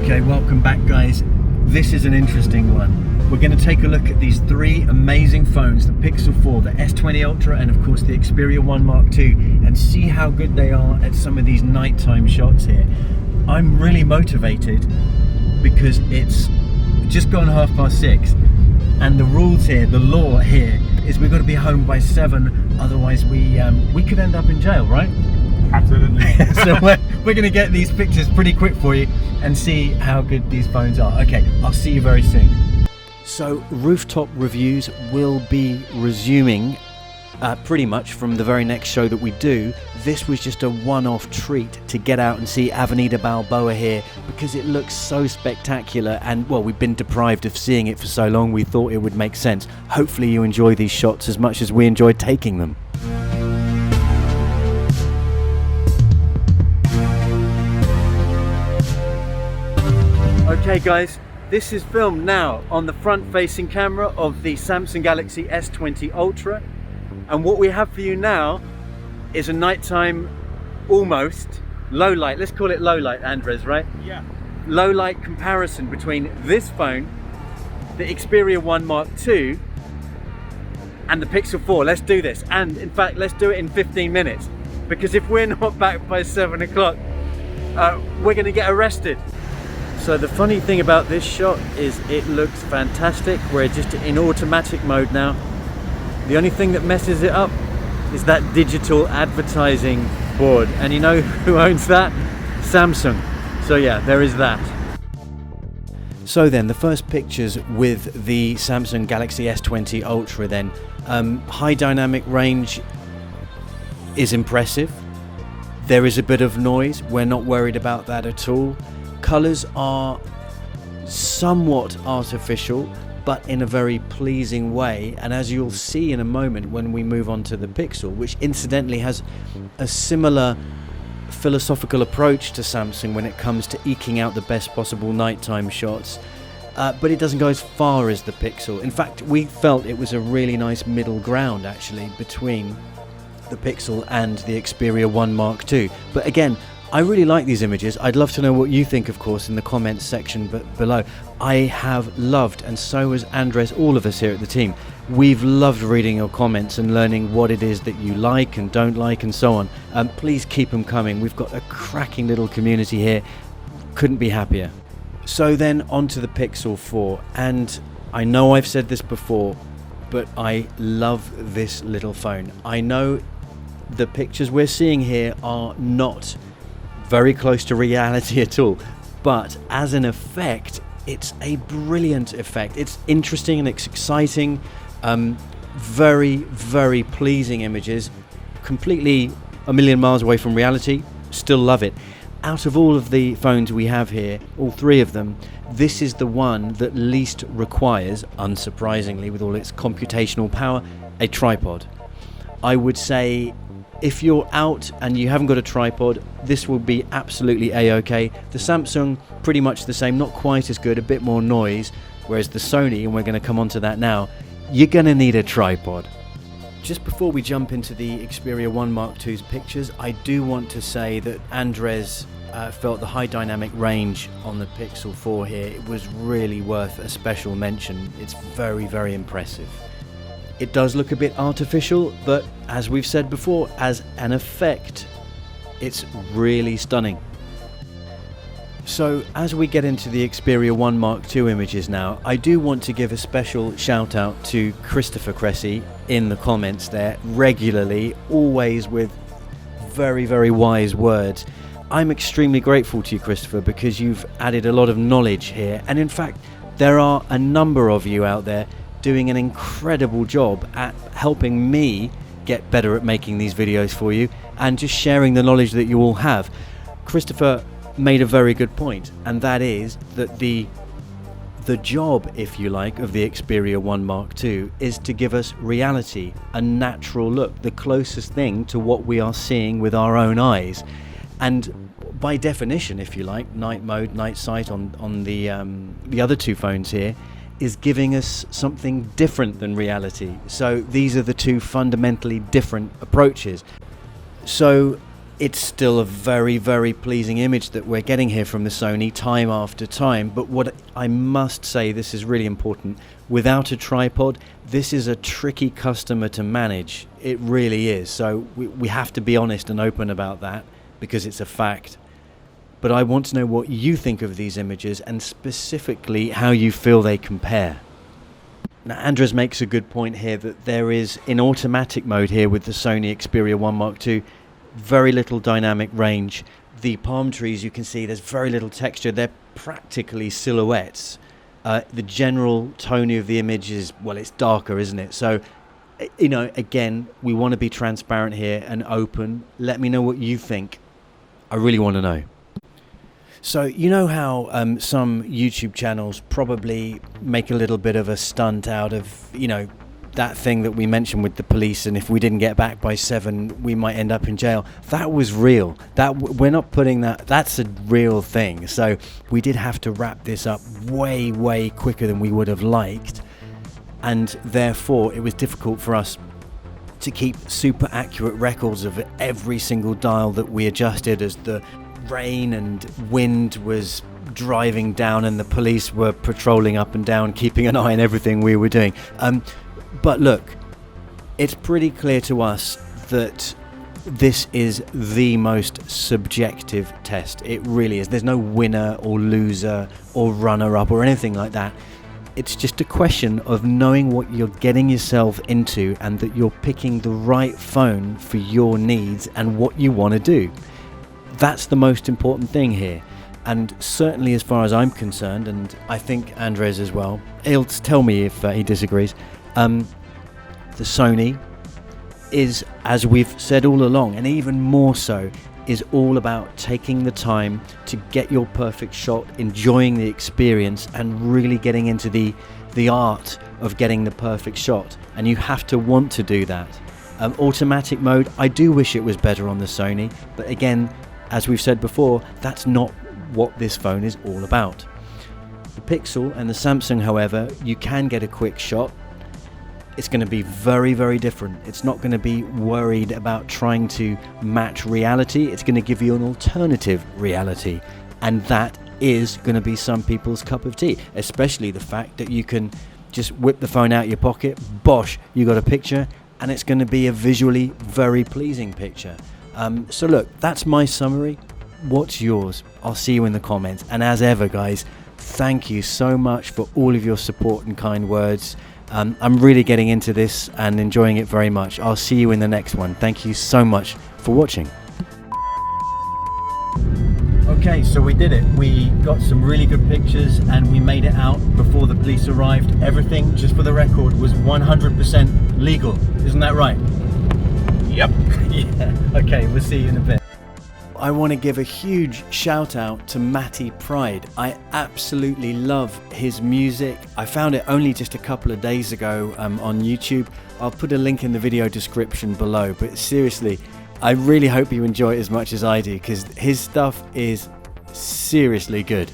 Okay, welcome back guys. This is an interesting one. We're going to take a look at these three amazing phones, the Pixel 4, the S20 Ultra, and of course the Xperia 1 Mark II, and see how good they are at some of these nighttime shots here. I'm really motivated because it's just gone 6:30, and the rules here, the law here, is we've got to be home by 7, otherwise we could end up in jail, right? Absolutely. So we're going to get these pictures pretty quick for you and see how good these phones are. Okay, I'll see you very soon. So rooftop reviews will be resuming pretty much from the very next show that we do. This was just a one-off treat to get out and see Avenida Balboa here because it looks so spectacular, and well, we've been deprived of seeing it for so long, we thought it would make sense. Hopefully you enjoy these shots as much as we enjoyed taking them. Okay guys, this is filmed now on the front-facing camera of the Samsung Galaxy S20 Ultra, and what we have for you now is a nighttime, almost low light, let's call it low light, Andres, right? Yeah. Low light comparison between this phone, the Xperia 1 Mark II, and the Pixel 4. Let's do this, and in fact let's do it in 15 minutes, because if we're not back by 7 o'clock, we're going to get arrested. So the funny thing about this shot is it looks fantastic. We're just in automatic mode now. The only thing that messes it up is that digital advertising board, and you know who owns that? Samsung. So yeah, there is that. So then the first pictures with the Samsung Galaxy S20 Ultra then. High dynamic range is impressive. There is a bit of noise, we're not worried about that at all. Colours are somewhat artificial, but in a very pleasing way, and as you'll see in a moment when we move on to the Pixel, which incidentally has a similar philosophical approach to Samsung when it comes to eking out the best possible nighttime shots, but it doesn't go as far as the Pixel. In fact, we felt it was a really nice middle ground actually between the Pixel and the Xperia 1 Mark II. But again, I really like these images. I'd love to know what you think, of course, in the comments section below. I have loved, and so has Andres, all of us here at the team. We've loved reading your comments and learning what it is that you like and don't like and so on. Please keep them coming. We've got a cracking little community here. Couldn't be happier. So then on to the Pixel 4. And I know I've said this before, but I love this little phone. I know the pictures we're seeing here are not very close to reality at all, but as an effect it's a brilliant effect. It's interesting and it's exciting, very, very pleasing images, completely a million miles away from reality. Still love it. Out of all of the phones we have here, all three of them, this is the one that least requires, unsurprisingly with all its computational power, a tripod. I would say if you're out and you haven't got a tripod, this will be absolutely a-okay. The Samsung, pretty much the same, not quite as good, a bit more noise, whereas the Sony, and we're going to come on to that now, you're going to need a tripod. Just before we jump into the Xperia 1 Mark II's pictures, I do want to say that Andres felt the high dynamic range on the Pixel 4 here. It was really worth a special mention. It's very, very impressive. It does look a bit artificial, but as we've said before, as an effect, it's really stunning. So as we get into the Xperia 1 Mark II images now, I do want to give a special shout out to Christopher Cressy in the comments there, regularly, always with very, very wise words. I'm extremely grateful to you, Christopher, because you've added a lot of knowledge here, and in fact there are a number of you out there doing an incredible job at helping me get better at making these videos for you and just sharing the knowledge that you all have. Christopher made a very good point, and that is that the job, if you like, of the Xperia 1 Mark II is to give us reality, a natural look, the closest thing to what we are seeing with our own eyes. And by definition, if you like, night mode, night sight on the other two phones here is giving us something different than reality. So these are the two fundamentally different approaches. So it's still a very, very pleasing image that we're getting here from the Sony time after time. But what I must say, this is really important, without a tripod, this is a tricky customer to manage. It really is. So we have to be honest and open about that, because it's a fact. But I want to know what you think of these images, and specifically how you feel they compare. Now, Andres makes a good point here that there is, in automatic mode here with the Sony Xperia 1 Mark II, very little dynamic range. The palm trees, you can see there's very little texture. They're practically silhouettes. The general tone of the image is, well, it's darker, isn't it? So, you know, again, we want to be transparent here and open. Let me know what you think. I really want to know. So, you know how some YouTube channels probably make a little bit of a stunt out of, you know, that thing that we mentioned with the police, and if we didn't get back by 7 we might end up in jail. That was real. We're not putting that's a real thing. So we did have to wrap this up way quicker than we would have liked, and therefore it was difficult for us to keep super accurate records of every single dial that we adjusted as the rain and wind was driving down and the police were patrolling up and down, keeping an eye on everything we were doing. But look, it's pretty clear to us that this is the most subjective test. It really is. There's no winner or loser or runner-up or anything like that. It's just a question of knowing what you're getting yourself into, and that you're picking the right phone for your needs and what you want to do. That's the most important thing here. And certainly as far as I'm concerned, and I think Andres as well, he'll tell me if he disagrees, the Sony is, as we've said all along, and even more so, is all about taking the time to get your perfect shot, enjoying the experience, and really getting into the art of getting the perfect shot. And you have to want to do that. Automatic mode, I do wish it was better on the Sony, but again, as we've said before, that's not what this phone is all about. The Pixel and the Samsung, however, you can get a quick shot. It's going to be very different. It's not going to be worried about trying to match reality. It's going to give you an alternative reality, and that is going to be some people's cup of tea, especially the fact that you can just whip the phone out of your pocket, bosh, you got a picture, and it's going to be a visually very pleasing picture. So look, that's my summary. What's yours? I'll see you in the comments. And as ever, guys, thank you so much for all of your support and kind words. I'm really getting into this and enjoying it very much. I'll see you in the next one. Thank you so much for watching. Okay, so we did it. We got some really good pictures and we made it out before the police arrived. Everything, just for the record, was 100% legal. Isn't that right? Yep. Yeah. Okay, we'll see you in a bit. I want to give a huge shout out to Matty Pride. I absolutely love his music. I found it only just a couple of days ago on YouTube. I'll put a link in the video description below, but seriously, I really hope you enjoy it as much as I do, because his stuff is seriously good.